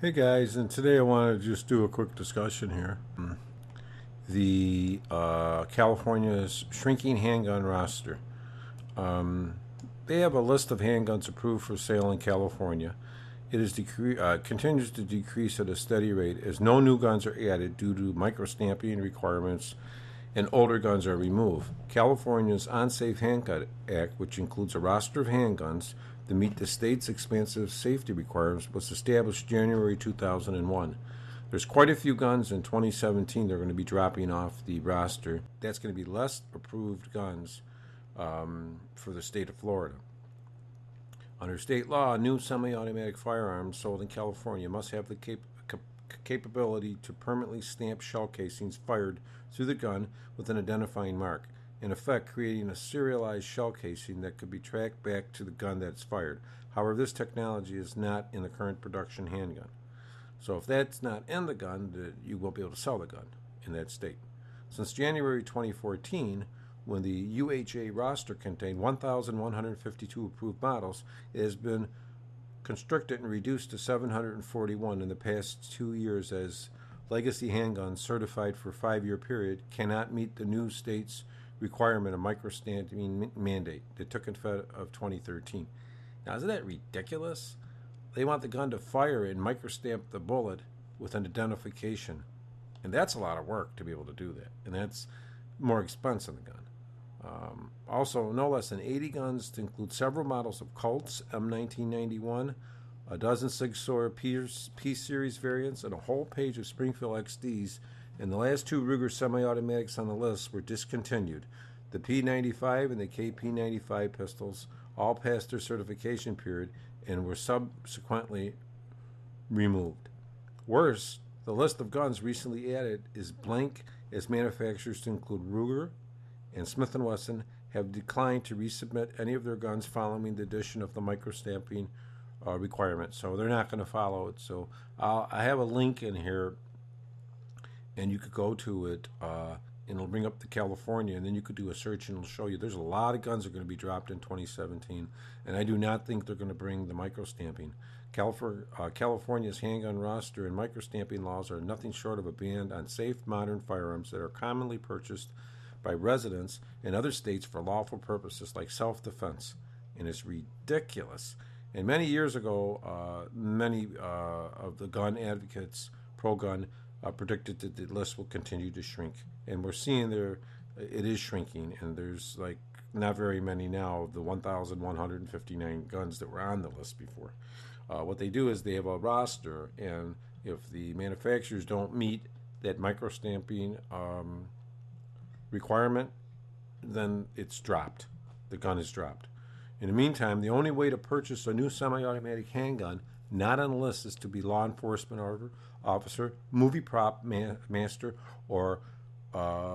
Hey guys, and today I want to just do a quick discussion here. The California's shrinking handgun roster. Um, they have a list of handguns approved for sale in California. It is continues to decrease at a steady rate as no new guns are added due to microstamping requirements and older guns are removed. California's Unsafe Handgun Act, which includes a roster of handguns that meet the state's expansive safety requirements, was established January 2001. There's quite a few guns in 2017 that are going to be dropping off the roster. That's going to be less approved guns for the state of Florida. Under state law, new semi-automatic firearms sold in California must have the capability to permanently stamp shell casings fired through the gun with an identifying mark, in effect creating a serialized shell casing that could be tracked back to the gun that's fired. However, this technology is not in the current production handgun. So if that's not in the gun, you won't be able to sell the gun in that state. Since January 2014, when the UHA roster contained 1,152 approved models, it has been constricted and reduced to 741 in the past 2 years as legacy handguns certified for a 5-year period cannot meet the new state's requirement of microstamping mandate that took effect of 2013. Now, isn't that ridiculous? They want the gun to fire and microstamp the bullet with an identification. And that's a lot of work to be able to do that. And that's more expensive than the gun. Also, no less than 80 guns to include several models of Colts M1991, a dozen Sig Sauer P-Series variants, and a whole page of Springfield XDs. And the last two Ruger semi-automatics on the list were discontinued. The P95 and the KP95 pistols all passed their certification period and were subsequently removed. Worse, the list of guns recently added is blank as manufacturers to include Ruger and Smith & Wesson have declined to resubmit any of their guns following the addition of the microstamping requirement. So they're not going to follow it. So I have a link in here, and you could go to it, and it'll bring up the California, and then you could do a search, and it'll show you there's a lot of guns that are going to be dropped in 2017, and I do not think they're going to bring the microstamping. California's handgun roster and microstamping laws are nothing short of a ban on safe, modern firearms that are commonly purchased by residents in other states for lawful purposes like self-defense, and it's ridiculous. And many years ago, many of the gun advocates, pro-gun, predicted that the list will continue to shrink, and we're seeing it is shrinking, and there's like not very many now of the 1,159 guns that were on the list before. What they do is they have a roster, and if the manufacturers don't meet that microstamping requirement, then it's dropped. The gun is dropped. In the meantime, the only way to purchase a new semi-automatic handgun not on the list is to be law enforcement officer, movie prop master, or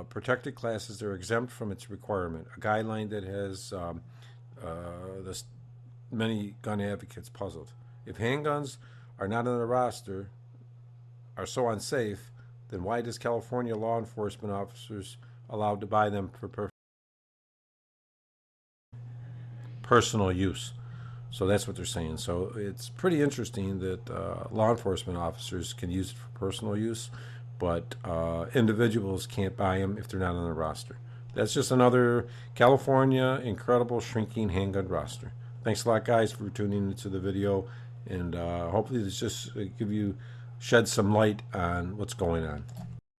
protected classes that are exempt from its requirement, a guideline that has many gun advocates puzzled. If handguns are not on the roster, are so unsafe, then why does California law enforcement officers allowed to buy them for personal use? So that's what they're saying. So it's pretty interesting that law enforcement officers can use it for personal use, but individuals can't buy them if they're not on the roster. That's just another California incredible shrinking handgun roster. Thanks a lot, guys, for tuning into the video, and hopefully this just shed some light on what's going on.